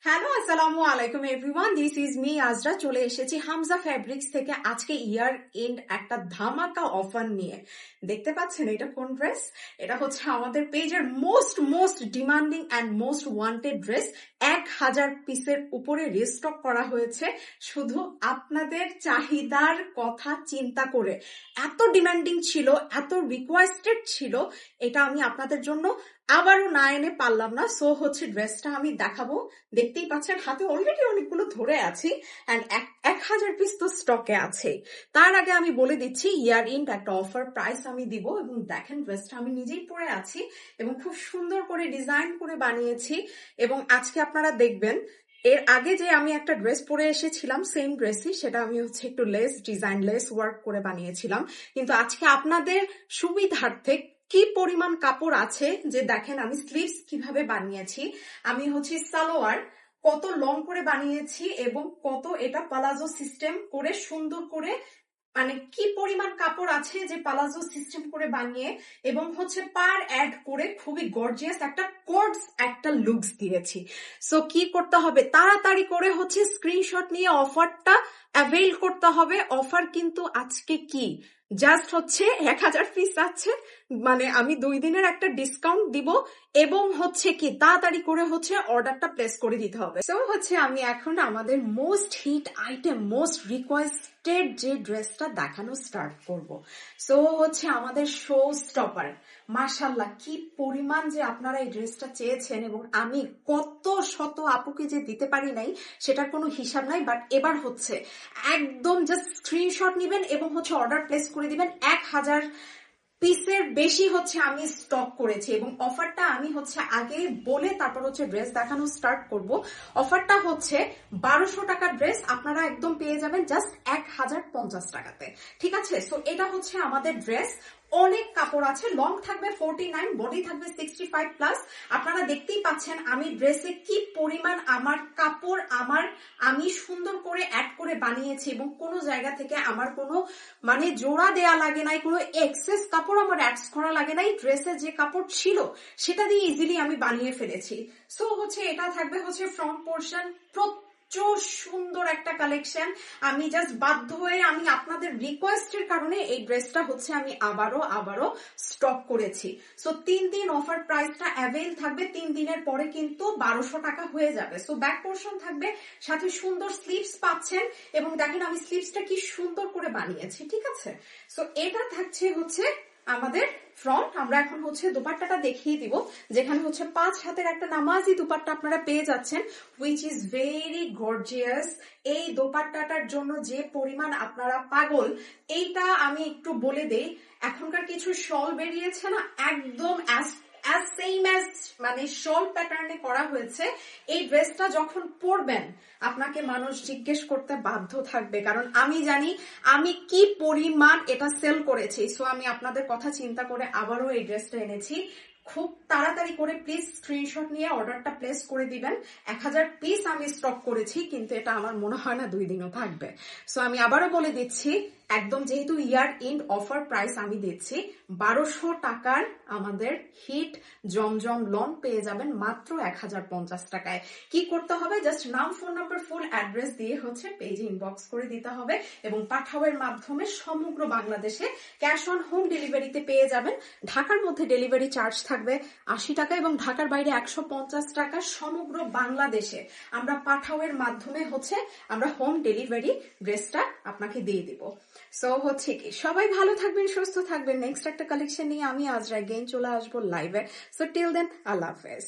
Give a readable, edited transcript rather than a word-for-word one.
Hello, আসসালামু আলাইকুম everyone. This is me আজরা। চলে এসেছি হামজা ফ্যাব্রিক্স থেকে আজকে ইয়ার এন্ড একটা ধামাকা অফার নিয়ে। দেখতে পাচ্ছেন এটা কোন ড্রেস? এটা হচ্ছে আমাদের পেজের most demanding and most wanted dress. 1000 পিসের উপরে রিস্টক করা হয়েছে শুধু আপনাদের চাহিদার কথা চিন্তা করে। এত ডিমান্ডিং ছিল, এত রিকোয়েস্টেড ছিল, এটা আমি আপনাদের জন্য আবারও না এনে পারলাম না। সো হচ্ছে ড্রেসটা আমি দেখাবো। দেখতেই পাচ্ছেন হাতে অলরেডি অনেকগুলো ধরে আছি অ্যান্ড 1000 পিস তো স্টকে আছে। তার আগে আমি বলে দিচ্ছি ইয়ার ইন্ড একটা অফার প্রাইস আমি দিব। এবং দেখেন ড্রেসটা আমি নিজেই পরে আছি এবং খুব সুন্দর করে ডিজাইন করে বানিয়েছি। এবং আজকে আপনারা দেখবেন এর আগে যে আমি একটা ড্রেস পরে এসেছিলাম সেম ড্রেসই, সেটা আমি হচ্ছে একটু লেস ডিজাইন লেস ওয়ার্ক করে বানিয়েছিলাম। কিন্তু আজকে আপনাদের সুবিধার্থে কি পরিমাণ কাপড় আছে যে দেখেন আমি স্লিভস কিভাবে বানিয়েছি, আমি হচ্ছে সালোয়ার কত লং করে বানিয়েছি এবং কত এটা পালাজো সিস্টেম করে সুন্দর করে, মানে কি পরিমাণ কাপড় আছে যে পালাজো সিস্টেম করে বানিয়ে এবং হচ্ছে পার অ্যাড করে খুবই গর্জিয়াস একটা কোডস একটা লুকস দিয়েছি। সো কি করতে হবে, তাড়াতাড়ি করে হচ্ছে স্ক্রিনশট নিয়ে অফারটা অ্যাভেল করতে হবে। অফার কিন্তু আজকে কি জাস্ট হচ্ছে 1000 পিস আছে, মানে আমি 2 দিনের একটা ডিসকাউন্ট দিব এবং হচ্ছে কি তাড়াতাড়ি করে হচ্ছে অর্ডারটা প্লেস করে দিতে হবে। সো হচ্ছে আমি এখন আমাদের most hit item most requested যে ড্রেসটা দেখানো স্টার্ট করব। সো হচ্ছে আমাদের শো স্টপার। মাশাল্লাহ কি পরিমাণ যে আপনারা এই ড্রেসটা চেয়েছেন এবং আমি কত শত আপুকে যে দিতে পারি নাই সেটার কোনো হিসাব নাই। বাট এবার হচ্ছে একদম জাস্ট স্ক্রিনশট নিবেন এবং হচ্ছে অর্ডার প্লেস করে দিবেন। 1000 পিসের বেশি হচ্ছে আমি স্টক করেছি এবং অফারটা আমি হচ্ছে আগে বলে তারপর হচ্ছে ড্রেস দেখানো স্টার্ট করব। অফারটা হচ্ছে 1200 টাকার ড্রেস আপনারা একদম পেয়ে যাবেন জাস্ট 1050 টাকাতে। ঠিক আছে, সো এটা হচ্ছে আমাদের ড্রেস। অনেক কাপড় আছে, লং থাকবে 49, বডি থাকবে 65 প্লাস। আপনারা দেখতেই পাচ্ছেন আমি ড্রেসে কি পরিমাণ আমার কাপড় আমি সুন্দর করে অ্যাড করে বানিয়েছি এবং কোনো জায়গা থেকে আমার কোনো মানে জোড়া দেয়া লাগে নাই, কোনো এক্সেস কাপড় আমার অ্যাডস করা লাগে নাই। ড্রেসে যে কাপড় ছিল সেটা দিয়ে ইজিলি আমি বানিয়ে ফেলেছি। সো হচ্ছে এটা থাকবে হচ্ছে ফ্রন্ট পোর্শন, প্রচুর সুন্দর একটা কালেকশন। আমি জাস্ট বাধ্য হয়ে আমি আপনাদের রিকোয়েস্টের কারণে এই ড্রেসটা হচ্ছে আমি আবারও স্টক করেছি। সো 3 দিন অফার প্রাইসটা অ্যাভেল থাকবে, 3 দিনের পরে কিন্তু 1200 টাকা হয়ে যাবে। সো ব্যাক পোর্শন থাকবে, সাথে সুন্দর স্লিভস পাচ্ছেন এবং দেখেন আমি স্লিভসটা কি সুন্দর করে বানিয়েছি। ঠিক আছে, সো এটা থাকছে হচ্ছে আমাদের ফ্রন্ট। আমরা এখন হচ্ছে দোপাট্টাটা দেখিয়ে দিব, যেখানে হচ্ছে 5 হাতের একটা নামাজি দোপাট্টা আপনারা পেয়ে যাচ্ছেন, হুইচ ইজ ভেরি গর্জিয়াস। এই দোপাট্টাটার জন্য যে পরিমাণ আপনারা পাগল এইটা আমি একটু বলে দেই। এখনকার কিছু শল বেরিয়েছে না, একদম সেম অ্যাজ মানে শল প্যাটার্নে করা হয়েছে। এই ড্রেসটা যখন পরবেন আপনাকে মানুষ জিজ্ঞেস করতে বাধ্য থাকবে, কারণ আমি জানি আমি কি পরিমাণ এটা সেল করেছি। সো আমি আপনাদের কথা চিন্তা করে আবারও এই ড্রেসটা এনেছি। খুব তাড়াতাড়ি করে প্লিজ স্ক্রিনশট নিয়ে অর্ডারটা প্লেস করে দিবেন। 1000 পিস আমি স্টক করেছি, কিন্তু এটা আমার মনে হয় না 2 দিনও থাকবে। সো আমি আবারও বলে দিচ্ছি, একদম যেহেতু ইয়ার এন্ড অফার প্রাইস আমি দিচ্ছি 1200 টাকার আমাদের হিট জমজম লন পেয়ে যাবেন মাত্র 1050 টাকায়। কি করতে হবে, জাস্ট নাম, ফোন নাম্বার, ফুল অ্যাড্রেস দিয়ে হচ্ছে পেজে ইনবক্স করে দিতে হবে এবং পাঠাওয়ের মাধ্যমে সমগ্র বাংলাদেশে ক্যাশ অন হোম ডেলিভারিতে পেয়ে যাবেন। ঢাকার মধ্যে ডেলিভারি চার্জ থাকবে 80 টাকা এবং ঢাকার বাইরে 150 টাকা। সমগ্র বাংলাদেশে আমরা পাঠাওয়ের মাধ্যমে হচ্ছে আমরা হোম ডেলিভারি ড্রেসটা আপনাকে দিয়ে দিব। সো হচ্ছে কি সবাই ভালো থাকবেন, সুস্থ থাকবেন। নেক্সট একটা কালেকশন নিয়ে আমি আজরা গেইন চলে আসবো লাইভে। সো টিল দেন আল্লাহ হাফেজ।